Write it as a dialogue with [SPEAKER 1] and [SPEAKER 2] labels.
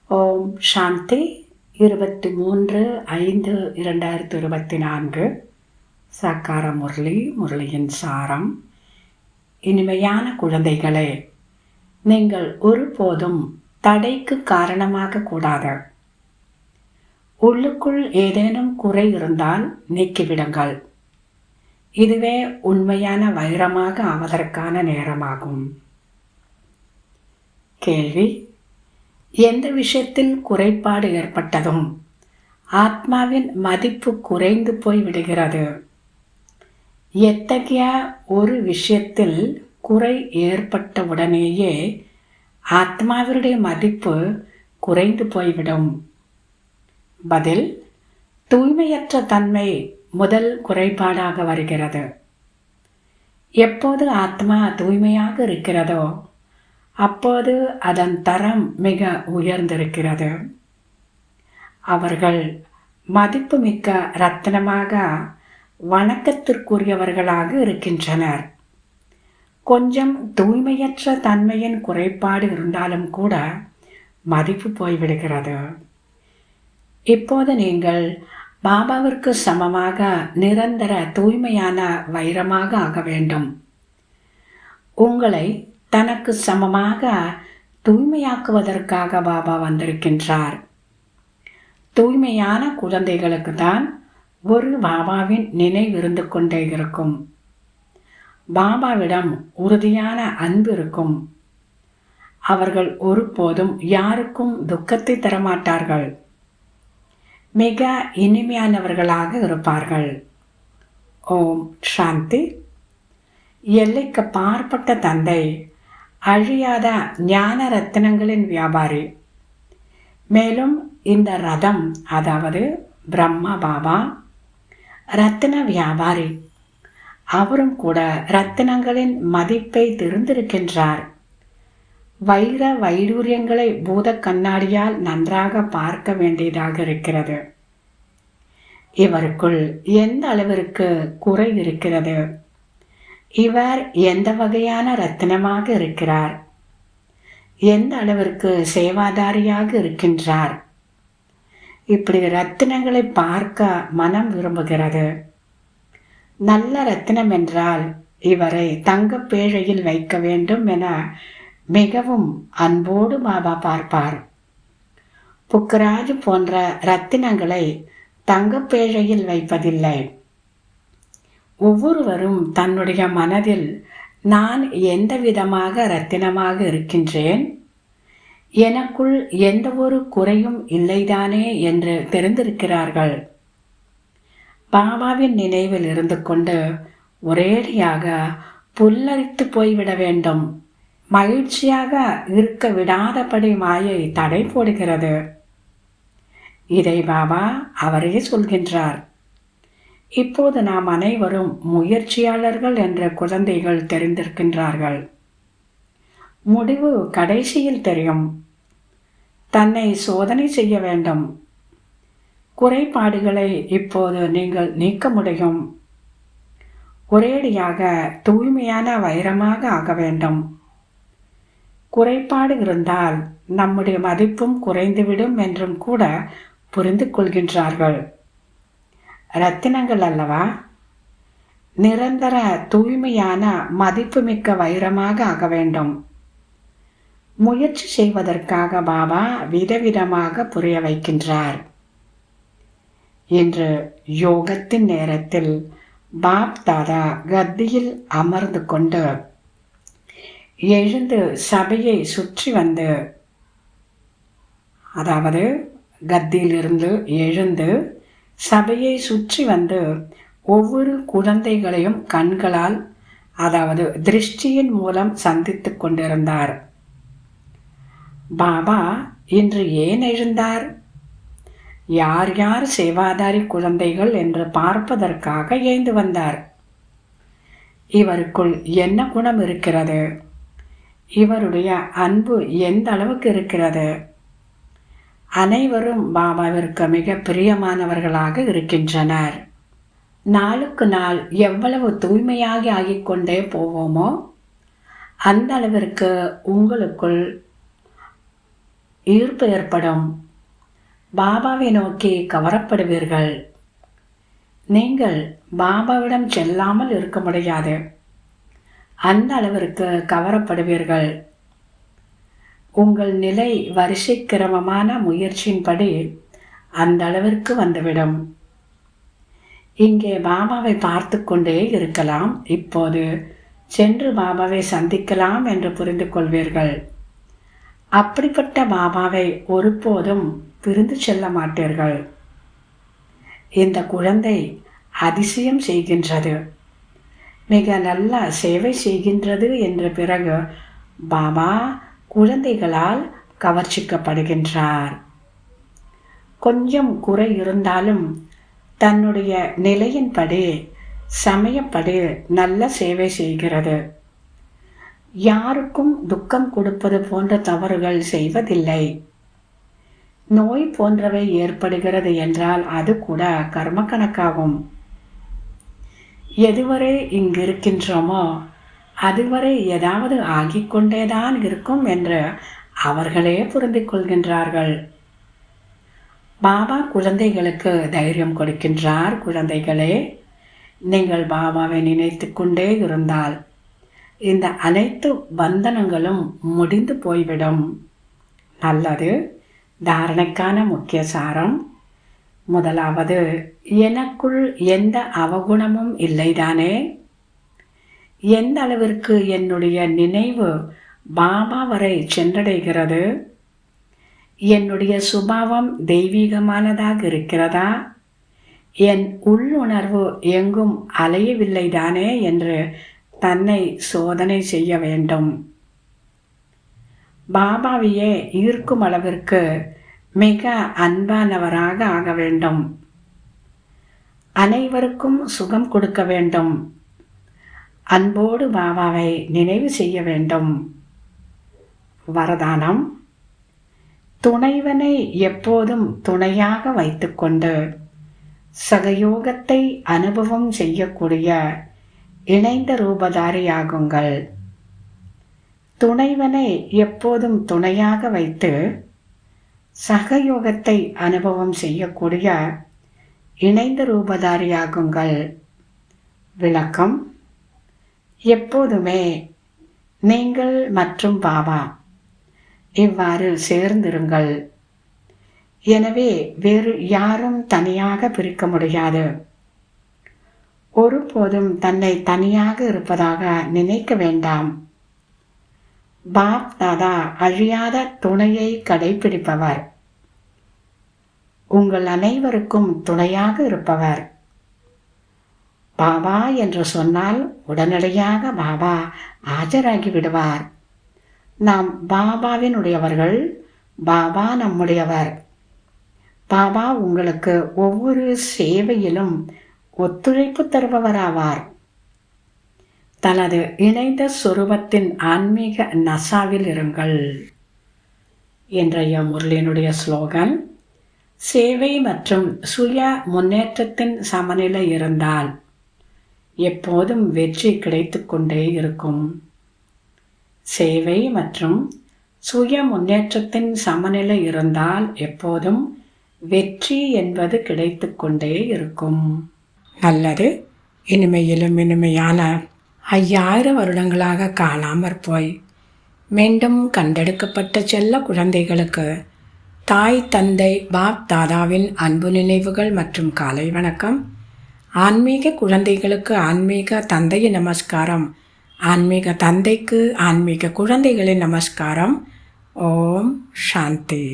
[SPEAKER 1] ஓம் சாந்தி 23/5/2024 சாக்கார முரளியின் சாரம். இனிமையான குழந்தைகளே, நீங்கள் ஒருபோதும் தடைக்கு காரணமாக கூடாது. உள்ளுக்குள் ஏதேனும் குறை இருந்தால் நீக்கிவிடுங்கள். இதுவே உண்மையான வைரமாக ஆவதற்கான நேரமாகும். கேள்வி: எந்த விஷயத்தில் குறைபாடு ஏற்பட்டதும் ஆத்மாவின் மதிப்பு குறைந்து போய் விடுகிறது. எத்தகைய ஒரு விஷயத்தில் குறை ஏற்பட்டவுடனேயே ஆத்மாவினுடைய மதிப்பு குறைந்து போய்விடும். பதில்: தூய்மையற்ற தன்மை முதல் குறைபாடாக வருகிறது. எப்போது ஆத்மா தூய்மையாக இருக்கிறதோ அப்போது அதன் தரம் மிக உயர்ந்திருக்கிறது. அவர்கள் மதிப்புமிக்க ரத்தினமாக வணக்கத்திற்குரியவர்களாக இருக்கின்றனர். கொஞ்சம் தூய்மையற்ற தன்மையின் குறைபாடு இருந்தாலும் கூட மதிப்பு போய்விடுகிறது. இப்போது நீங்கள் பாபாவிற்கு சமமாக நிரந்தர தூய்மையான வைரமாக ஆக வேண்டும். உங்களை தனக்கு சமமாக தூய்மையாக்குவதற்காக பாபா வந்திருக்கின்றார். தூய்மையான குழந்தைகளுக்கு தான் ஒரு பாபாவின் நினைவு இருந்து கொண்டே இருக்கும். பாபாவிடம் உறுதியான அன்பு இருக்கும். அவர்கள் ஒருபோதும் யாருக்கும் துக்கத்தை தரமாட்டார்கள். மிக இனிமையானவர்களாக இருப்பார்கள். ஓம் சாந்தி. எல்லைக்கு பாற்பட்ட தந்தை அழியாத ஞான ரத்தினங்களின் வியாபாரி. மேலும் இந்த ரதம், அதாவது பிரம்மா பாபா ரத்தின வியாபாரி. அவரும் கூட ரத்தினங்களின் மதிப்பை தெரிந்திருக்கின்றார். வைர வைடூரியங்களை பூத கண்ணாடியால் நன்றாக பார்க்க வேண்டியதாக இருக்கிறது. இவருக்குள் எந்த அளவிற்கு குறை இருக்கிறது, இவர் எந்த வகையான ரத்தினமாக இருக்கிறார், எந்த அளவிற்கு சேவாதாரியாக இருக்கின்றார், இப்படி ரத்தினங்களை பார்க்க மனம் விரும்புகிறது. நல்ல ரத்தினம் என்றால் இவரை தங்க பேழையில் வைக்க வேண்டும் என மிகவும் அன்போடு பாபா பார்ப்பார். புக்கராஜ் போன்ற ரத்தினங்களை தங்கப்பேழையில் வைப்பதில்லை. ஒவ்வொருவரும் தன்னுடைய மனதில் நான் எந்த விதமாக ரத்தினமாக இருக்கின்றேன், எனக்குள் எந்த ஒரு குறையும் இல்லைதானே என்று தெரிந்திருக்கிறார்கள். பாபாவின் நினைவில் இருந்து கொண்டு ஒரேடியாக புல்லரித்து போய்விட வேண்டும். மகிழ்ச்சியாக இருக்க விடாதபடி மாயை தடை போடுகிறது. இதை பாபா அவரே சொல்கின்றார். இப்போது நாம் அனைவரும் முயற்சியாளர்கள் என்ற குழந்தைகள் தெரிந்திருக்கின்றார்கள். முடிவு கடைசியில் தெரியும். தன்னை சோதனை செய்ய வேண்டும். குறைபாடுகளை இப்போது நீங்கள் நீக்க முடியும். ஒரேடியாக தூய்மையான வைரமாக ஆக வேண்டும். குறைபாடு இருந்தால் நம்முடைய மதிப்பும் குறைந்துவிடும் என்றும் கூட புரிந்து கொள்கின்றார்கள். ரத்தினங்கள் அல்லவா? நிரந்தர தூய்மையான மதிப்புமிக்க வைரமாக ஆக வேண்டும். முயற்சி செய்வதற்காக பாபா விதவிதமாக புரிய வைக்கின்றார். இன்று யோகத்தின் நேரத்தில் பாப் தாதா கத்தியில் அமர்ந்து கொண்டு எழுந்து சபையை சுற்றி வந்து, அதாவது கத்தியிலிருந்து எழுந்து சபையை சுற்றி வந்து ஒவ்வொரு குழந்தைகளையும் கண்களால், அதாவது திருஷ்டியின் மூலம் சந்தித்து கொண்டிருந்தார். பாபா இன்று ஏன் எழுந்தார்? யார் யார் சேவாதாரி குழந்தைகள் என்று பார்ப்பதற்காக எழுந்து வந்தார். இவருக்குள் என்ன குணம் இருக்கிறது, இவருடைய அன்பு எந்த அளவுக்கு இருக்கிறது? அனைவரும் பாபாவிற்கு மிக பிரியமானவர்களாக இருக்கின்றனர். நாளுக்கு நாள் எவ்வளவு தூய்மையாகி ஆகிக்கொண்டே போவோமோ அந்த அளவிற்கு உங்களுக்குள் ஈர்ப்பு ஏற்படும். பாபாவை நோக்கி கவரப்படுவீர்கள். நீங்கள் பாபாவிடம் செல்லாமல் இருக்க முடியாது. அந்த அளவிற்கு கவரப்படுவீர்கள். உங்கள் நிலை வரிசை கிரமமான முயற்சியின்படி அந்த அளவிற்கு வந்துவிடும். இங்கே பாபாவை பார்த்து கொண்டே இருக்கலாம். இப்போது சென்று பாபாவை சந்திக்கலாம் என்று புரிந்து கொள்வீர்கள். அப்படிப்பட்ட பாபாவை ஒருபோதும் பிரிந்து செல்ல மாட்டீர்கள். இந்த குழந்தை அதிசயம் செய்கின்றது, மிக நல்ல சேவை செய்கின்றது என்ற பிறகு பாபா குழந்தைகளால் கவர்ச்சிக்கப்படுகின்றார். கொஞ்சம் குறை இருந்தாலும் தன்னுடைய நிலையின்படி சமயப்படி நல்ல சேவை செய்கிறது. யாருக்கும் துக்கம் கொடுப்பது போன்ற தவறுகள் செய்வதில்லை. நோய் போன்றவை ஏற்படுகிறது என்றால் அது கூட கர்ம கணக்காகும். எதுவரை இங்கிருக்கின்றோமோ அதுவரை ஏதாவது ஆகிக்கொண்டேதான் இருக்கும் என்று அவர்களே புரிந்து கொள்கின்றார்கள். பாபா குழந்தைகளுக்கு தைரியம் கொடுக்கின்றார். குழந்தைகளே, நீங்கள் பாபாவை நினைத்து கொண்டே இருந்தால் இந்த அனைத்து பந்தனங்களும் முடிந்து போய்விடும். நல்லது. தாரணைக்கான முக்கிய சாரம்: முதலாவது, எனக்குள் எந்த அவகுணமும் இல்லைதானே? எந்த அளவிற்கு என்னுடைய நினைவு பாபா வரை சென்றடைகிறது? என்னுடைய சுபாவம் தெய்வீகமானதாக இருக்கிறதா? என் உள்ளுணர்வு எங்கும் அலையவில்லைதானே என்று தன்னை சோதனை செய்ய வேண்டும். பாபாவையே ஈர்க்கும் அளவிற்கு மிக அன்பானவராக ஆக வேண்டும். அனைவருக்கும் சுகம் கொடுக்க வேண்டும். அன்போடு பாபாவை நினைவு செய்ய வேண்டும். வரதானம்: துணைவனை எப்போதும் துணையாக வைத்துக்கொண்டு சகயோகத்தை அனுபவம் செய்யக்கூடிய இணைந்த ரூபதாரியாகுங்கள். துணைவனை எப்போதும் துணையாக வைத்து சகயோகத்தை அனுபவம் செய்யக்கூடிய இணைந்த ரூபதாரியாகுங்கள். விளக்கம்: எப்போதுமே நீங்கள் மற்றும் பாபா இவ்வாறு சேர்ந்திருங்கள். எனவே வேறு யாரும் தனியாக பிரிக்க முடியாது. ஒருபோதும் தன்னை தனியாக இருப்பதாக நினைக்க வேண்டாம். பாப் தாதா அழியாத துணையை கடைபிடிப்பவர். உங்கள் அனைவருக்கும் துணையாக இருப்பவர். பாபா என்று சொன்னால் உடனடியாக பாபா ஆஜராகி விடுவார். நாம் பாபாவினுடையவர்கள். பாபா நம்முடையவர். பாபா உங்களுக்கு ஒவ்வொரு சேவையிலும் ஒத்துழைப்பு தருபவராவார். தனது இணைந்த சொரூபத்தின் ஆன்மீக நசாவில் இருங்கள். இன்றைய முரளியினுடைய ஸ்லோகன்: சேவை மற்றும் சுய முன்னேற்றத்தின் சமநிலை இருந்தால் எப்போதும் வெற்றி கிடைத்து கொண்டே இருக்கும். சேவை மற்றும் சுய முன்னேற்றத்தின் சமநிலை இருந்தால் எப்போதும் வெற்றி என்பது கிடைத்து கொண்டே இருக்கும். நல்லது. இனிமையிலும் இனிமையான 5000 வருடங்களாக காணாமற் போய் மீண்டும் கண்டெடுக்கப்பட்ட செல்ல குழந்தைகளுக்கு தாய் தந்தை பாப் தாதாவின் அன்பு நினைவுகள் மற்றும் காலை வணக்கம். ஆன்மீக குழந்தைகளுக்கு ஆன்மீக தந்தையின் நமஸ்காரம். ஆன்மீக தந்தைக்கு ஆன்மீக குழந்தைகளின் நமஸ்காரம். ஓம் சாந்தி.